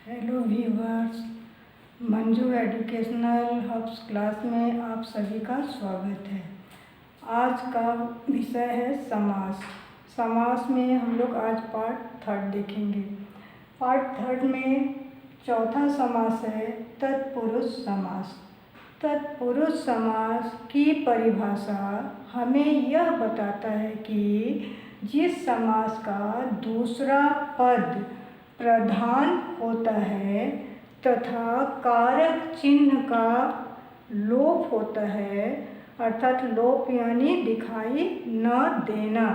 Hello viewers, Manju educational hub's class में आप सभी का स्वागत है। आज का विषय है समास। समास में हम लोग आज पार्ट 3 देखेंगे। पार्ट 3 में चौथा समास है तत्पुरुष समास। तत्पुरुष समास की परिभाषा हमें यह बताता है कि जिस समास का दूसरा पद प्रधान होता है तथा कारक चिन्ह का लोप होता है, अर्थात लोप यानी दिखाई न देना,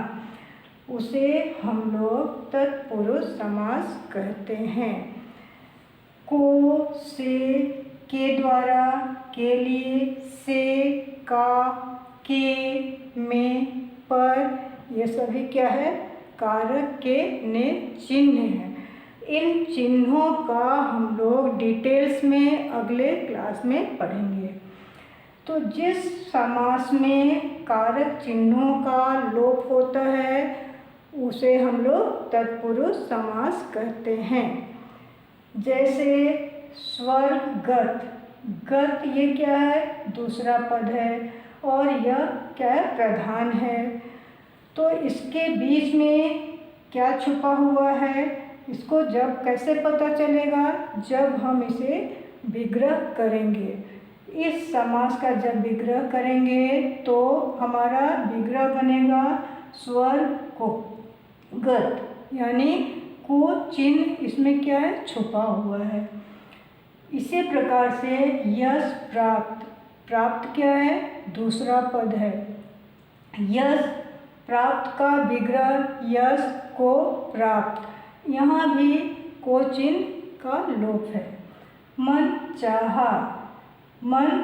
उसे हम लोग तत्पुरुष समास कहते हैं। को, से, के द्वारा, के लिए, से, का, के, में, पर, ये सभी क्या है? कारक के ने चिन्ह हैं। इन चिन्हों का हम लोग डिटेल्स में अगले क्लास में पढ़ेंगे। तो जिस समास में कारक चिन्हों का लोप होता है उसे हम लोग तत्पुरुष समास कहते हैं। जैसे स्वर्गत, गत ये क्या है? दूसरा पद है और यह क्या है? प्रधान है। तो इसके बीच में क्या छुपा हुआ है? इसको जब कैसे पता चलेगा? जब हम इसे विग्रह करेंगे। इस समास का जब विग्रह करेंगे तो हमारा विग्रह बनेगा स्वर को गत, यानी को चिन्ह इसमें क्या है? छुपा हुआ है। इसी प्रकार से यश प्राप्त, प्राप्त क्या है? दूसरा पद है। यश प्राप्त का विग्रह यश को प्राप्त, यहाँ भी को चिन्ह का लोप है। मन चाहा, मन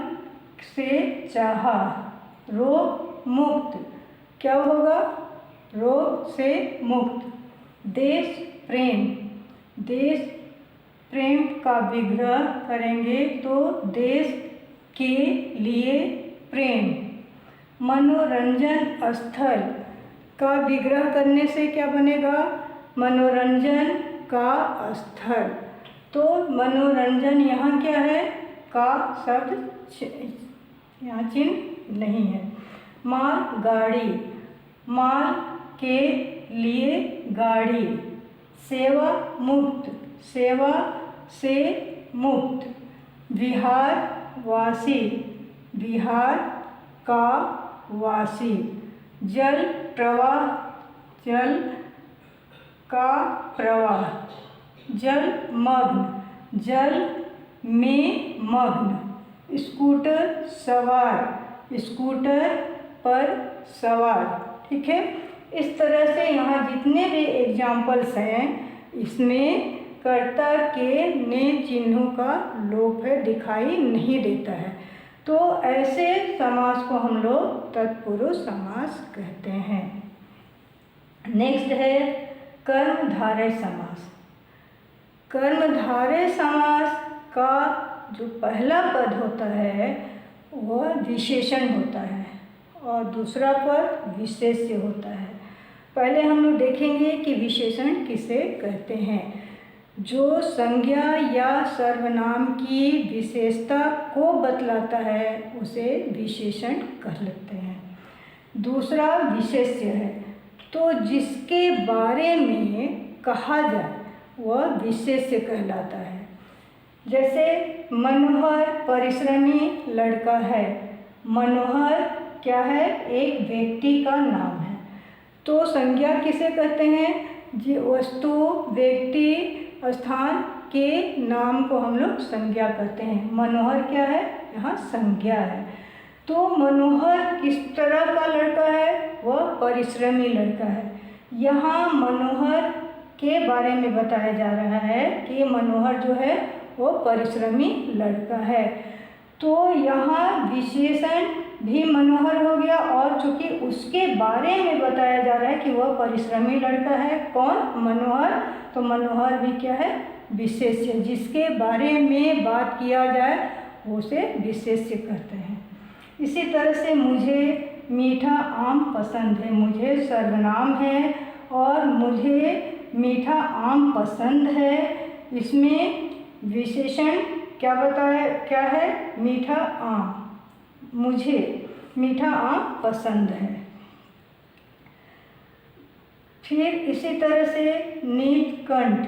से चाहा, रोग मुक्त, क्या होगा? रोग से मुक्त। देश प्रेम, देश प्रेम का विग्रह करेंगे तो देश के लिए प्रेम। मनोरंजन स्थल का विग्रह करने से क्या बनेगा? मनोरंजन का स्थल। तो मनोरंजन यहाँ क्या है? का शब्द यहाँ चिन्ह नहीं है। माल गाड़ी, माल के लिए गाड़ी। सेवा मुक्त, सेवा से मुक्त। विहार वासी, विहार का वासी। जल प्रवाह, जल का प्रवाह। जल मग्न, जल में मग्न। स्कूटर सवार, स्कूटर पर सवार। ठीक है। इस तरह से यहाँ जितने भी एग्जाम्पल्स हैं इसमें कर्ता के ने चिन्हों का लोप है, दिखाई नहीं देता है। तो ऐसे समास को हम लोग तत्पुरुष समास कहते हैं। नेक्स्ट है कर्मधारय समास। कर्मधारय समास का जो पहला पद होता है वह विशेषण होता है और दूसरा पद विशेष्य होता है। पहले हम लोग देखेंगे कि विशेषण किसे कहते हैं। जो संज्ञा या सर्वनाम की विशेषता को बतलाता है उसे विशेषण कहते हैं। दूसरा विशेष्य है, तो जिसके बारे में कहा जाए वह विशेष्य कहलाता है। जैसे मनोहर परिश्रमी लड़का है। मनोहर क्या है? एक व्यक्ति का नाम है। तो संज्ञा किसे कहते हैं? जो वस्तु, व्यक्ति, स्थान के नाम को हम लोग संज्ञा कहते हैं। मनोहर क्या है? यहाँ संज्ञा है। तो मनोहर किस तरह का लड़का है? वह परिश्रमी लड़का है। यहाँ मनोहर के बारे में बताया जा रहा है कि मनोहर जो है वो परिश्रमी लड़का है। तो यहाँ विशेषण भी मनोहर हो गया और चूँकि उसके बारे में बताया जा रहा है कि वह परिश्रमी लड़का है। कौन? मनोहर। तो मनोहर भी क्या है? विशेष्य। जिसके बारे में बात किया जाए उसे विशेष्य कहते हैं। इसी तरह से मुझे मीठा आम पसंद है। मुझे सर्वनाम है और मुझे मीठा आम पसंद है। इसमें विशेषण क्या है? मीठा आम। मुझे मीठा आम पसंद है। फिर इसी तरह से नीलकंठ,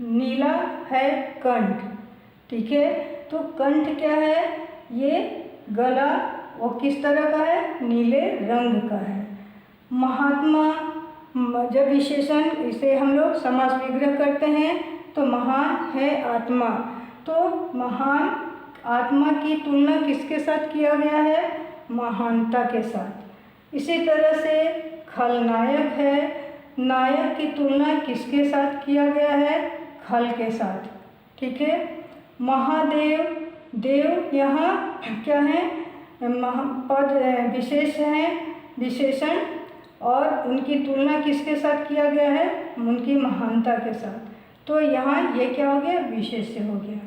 नीला है कंठ, ठीक है। तो कंठ क्या है? ये गला, वो किस तरह का है? नीले रंग का है। महात्मा, जब विशेषण इसे हम लोग समास विग्रह करते हैं तो महान है आत्मा, तो महान आत्मा की तुलना किसके साथ किया गया है? महानता के साथ। इसी तरह से खलनायक है, नायक की तुलना किसके साथ किया गया है? खल के साथ, ठीक है। महादेव, देव यहाँ क्या है? पद विशेष हैं, विशेषण, और उनकी तुलना किसके साथ किया गया है? उनकी महानता के साथ। तो यहाँ ये क्या हो गया? विशेष्य हो गया।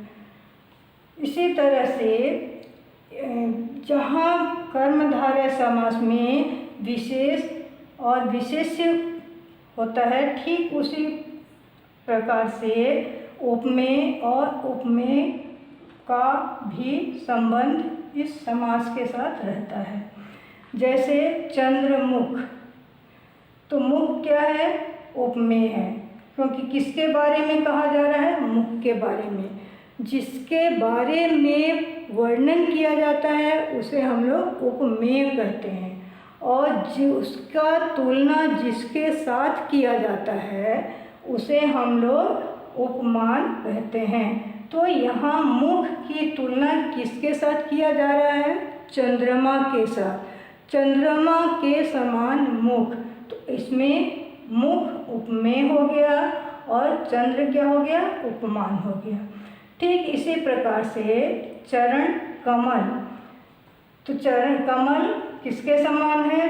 इसी तरह से जहाँ कर्मधारय समास में विशेष और विशेष्य होता है, ठीक उसी प्रकार से उपमेय और उपमेय का भी संबंध इस समास के साथ रहता है। जैसे चंद्रमुख, तो मुख क्या है? उपमेय है, क्योंकि किसके बारे में कहा जा रहा है? मुख के बारे में। जिसके बारे में वर्णन किया जाता है उसे हम लोग उपमेय कहते हैं, और जिसका तुलना जिसके साथ किया जाता है उसे हम लोग उपमान कहते हैं। तो यहाँ मुख की तुलना किसके साथ किया जा रहा है? चंद्रमा के साथ। चंद्रमा के समान मुख, तो इसमें मुख उपमेय हो गया और चंद्र क्या हो गया? उपमान हो गया। ठीक इसी प्रकार से चरण कमल, तो चरण कमल किसके समान है?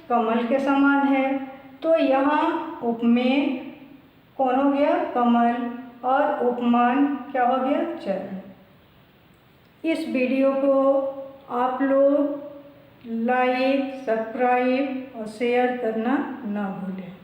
कमल के समान है। तो यहाँ उपमेय कौन हो गया? कमल, और उपमान क्या हो गया? चरण। इस वीडियो को आप लोग लाइक, सब्सक्राइब और शेयर करना ना भूलें।